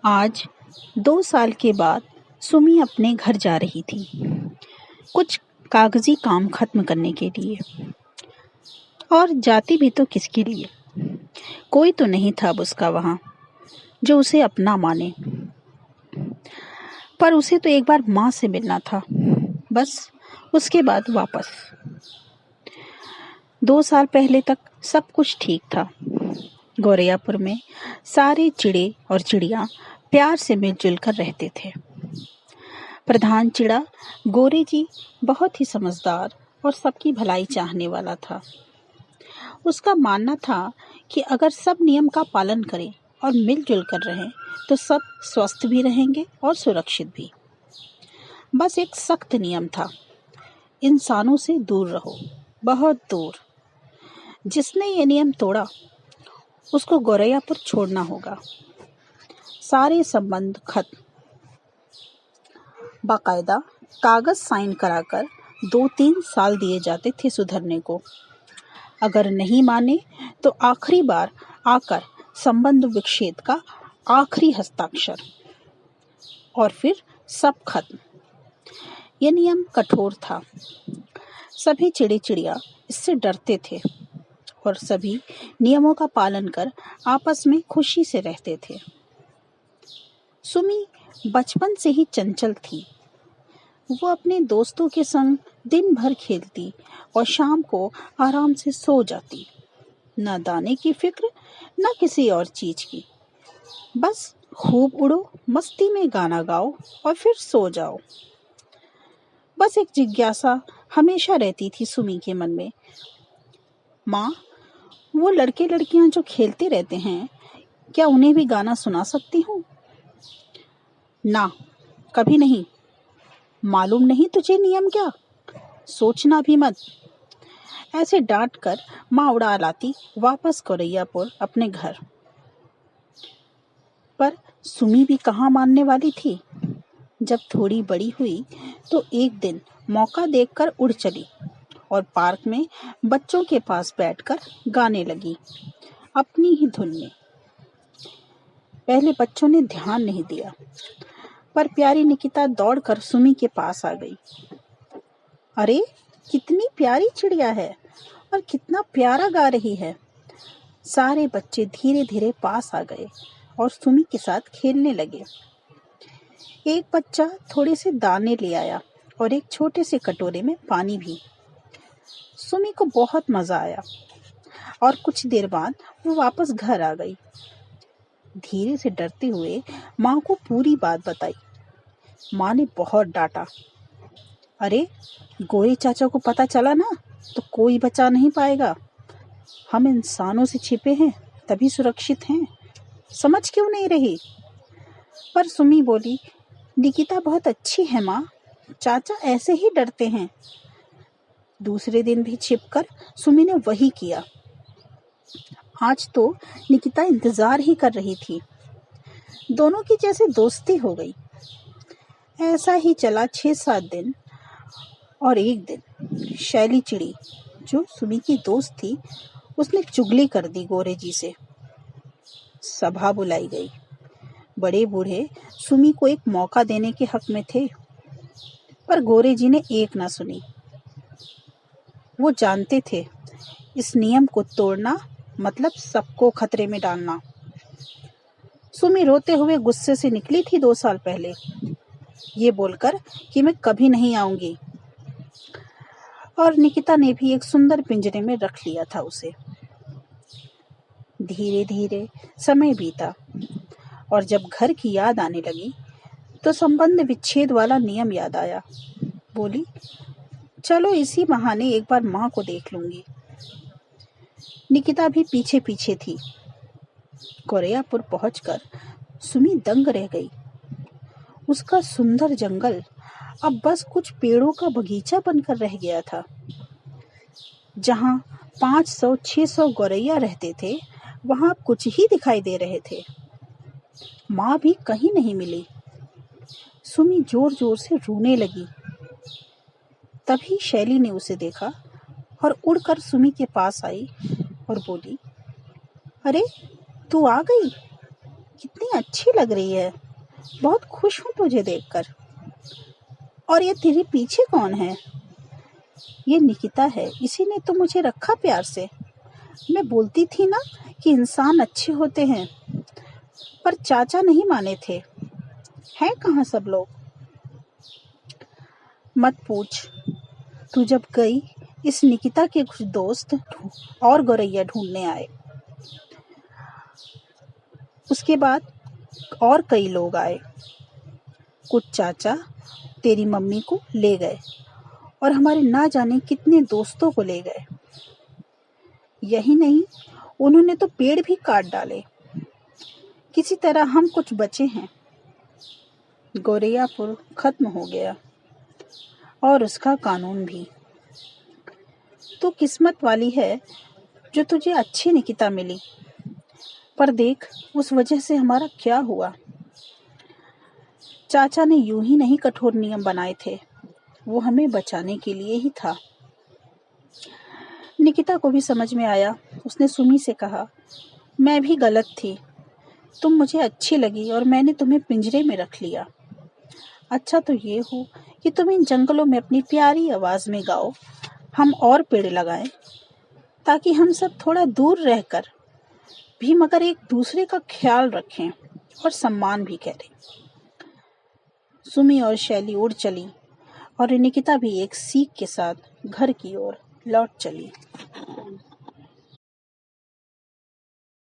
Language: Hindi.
आज 2 साल के बाद सुमी अपने घर जा रही थी कुछ कागजी काम खत्म करने के लिए। और जाती भी तो किसके लिए? कोई तो नहीं था अब उसका वहाँ जो उसे अपना माने। पर उसे तो एक बार माँ से मिलना था, बस उसके बाद वापस। 2 साल पहले तक सब कुछ ठीक था। गौरैयापुर में सारे चिड़े और चिड़िया प्यार से मिलजुल कर रहते थे। प्रधान चिड़ा गोरे जी बहुत ही समझदार और सबकी भलाई चाहने वाला था। उसका मानना था कि अगर सब नियम का पालन करें और मिलजुल कर रहें तो सब स्वस्थ भी रहेंगे और सुरक्षित भी। बस एक सख्त नियम था, इंसानों से दूर रहो, बहुत दूर। जिसने ये नियम तोड़ा उसको गौरैयापुर छोड़ना होगा। सारे संबंध खत्म। बाकायदा कागज साइन कराकर 2-3 साल दिए जाते थे सुधरने को। अगर नहीं माने तो आखिरी बार आकर संबंध विच्छेद का आखिरी हस्ताक्षर, और फिर सब खत्म। यह नियम कठोर था। सभी चिड़े चिड़िया इससे डरते थे और सभी नियमों का पालन कर आपस में खुशी से रहते थे। सुमी बचपन से ही चंचल थी। वो अपने दोस्तों के संग दिन भर खेलती और शाम को आराम से सो जाती। न दाने की फिक्र, न किसी और चीज की। बस खूब उड़ो, मस्ती में गाना गाओ और फिर सो जाओ। बस एक जिज्ञासा हमेशा रहती थी सुमी के मन में। माँ, वो लड़के लड़कियां जो खेलते रहते हैं, क्या उन्हें भी गाना सुना सकती हूँ? ना, कभी नहीं। मालूम नहीं तुझे नियम क्या? सोचना भी मत। ऐसे डांट कर माँ उड़ा लाती वापस गौरैयापुर अपने घर। पर सुमी भी कहाँ मानने वाली थी। जब थोड़ी बड़ी हुई तो एक दिन मौका देखकर उड़ चली और पार्क में बच्चों के पास बैठकर गाने लगी, अपनी ही धुन में। पहले बच्चों ने ध्यान नहीं दिया, पर प्यारी निकिता दौड़कर सुमी के पास आ गई। अरे, कितनी प्यारी चिड़िया है और कितना प्यारा गा रही है। सारे बच्चे धीरे धीरे पास आ गए और सुमी के साथ खेलने लगे। एक बच्चा थोड़े से दाने ले आया और एक छोटे से कटोरे में पानी भी। सुमी को बहुत मजा आया और कुछ देर बाद वो वापस घर आ गई। धीरे से डरते हुए माँ को पूरी बात बताई। माँ ने बहुत डांटा। अरे, गोरे चाचा को पता चला ना तो कोई बचा नहीं पाएगा। हम इंसानों से छिपे हैं तभी सुरक्षित हैं। समझ क्यों नहीं रही? पर सुमी बोली, निकिता बहुत अच्छी है माँ, चाचा ऐसे ही डरते हैं। दूसरे दिन भी छिपकर सुमी ने वही किया। आज तो निकिता इंतजार ही कर रही थी। दोनों की जैसे दोस्ती हो गई। ऐसा ही चला 6-7 दिन। और एक दिन शैली चिड़ी, जो सुमी की दोस्त थी, उसने चुगली कर दी गोरे जी से। सभा बुलाई गई। बड़े बूढ़े सुमी को एक मौका देने के हक में थे, पर गोरे जी ने एक ना सुनी। वो जानते थे इस नियम को तोड़ना मतलब सबको खतरे में डालना। सुमी रोते हुए गुस्से से निकली थी 2 साल पहले, ये बोलकर कि मैं कभी नहीं आऊंगी। और निकिता ने भी एक सुंदर पिंजरे में रख लिया था उसे। धीरे धीरे समय बीता और जब घर की याद आने लगी तो संबंध विच्छेद वाला नियम याद आया। बोली, चलो इसी बहाने एक बार माँ को देख लूंगी। निकिता भी पीछे पीछे थी। गौरैयापुर पहुंचकर सुमी दंग रह गई। उसका सुंदर जंगल अब बस कुछ पेड़ों का बगीचा बनकर रह गया था। जहां 500-600 गौरैया रहते थे, वहां कुछ ही दिखाई दे रहे थे। माँ भी कहीं नहीं मिली। सुमी जोर जोर से रोने लगी। तभी शैली ने उसे देखा और उड़कर सुमी के पास आई और बोली, अरे, तू आ गई? कितनी अच्छी लग रही है, बहुत खुश हूँ तुझे देखकर। और ये तेरे पीछे कौन है? ये निकिता है, इसी ने तो मुझे रखा प्यार से। मैं बोलती थी ना कि इंसान अच्छे होते हैं, पर चाचा नहीं माने थे। हैं कहाँ सब लोग? मत पूछ, तू जब गई इस निकिता के कुछ दोस्त और गौरैया ढूंढने आए। उसके बाद और कई लोग आए। कुछ चाचा तेरी मम्मी को ले गए और हमारे ना जाने कितने दोस्तों को ले गए। यही नहीं, उन्होंने तो पेड़ भी काट डाले। किसी तरह हम कुछ बचे हैं। गौरैयापुर खत्म हो गया और उसका कानून भी। तू किस्मत वाली है जो तुझे अच्छी निकिता मिली। पर देख, उस वजह से हमारा क्या हुआ। चाचा ने यूं ही नहीं कठोर नियम बनाए थे, वो हमें बचाने के लिए ही था। निकिता को भी समझ में आया। उसने सुमी से कहा, मैं भी गलत थी, तुम मुझे अच्छी लगी और मैंने तुम्हें पिंजरे में रख लिया। अच्छा तो ये हो कि तुम इन जंगलों में अपनी प्यारी आवाज में गाओ, हम और पेड़ लगाएं, ताकि हम सब थोड़ा दूर रहकर भी मगर एक दूसरे का ख्याल रखें और सम्मान भी करें। सुमी और शैली उड़ चली और निकिता भी एक सीख के साथ घर की ओर लौट चली।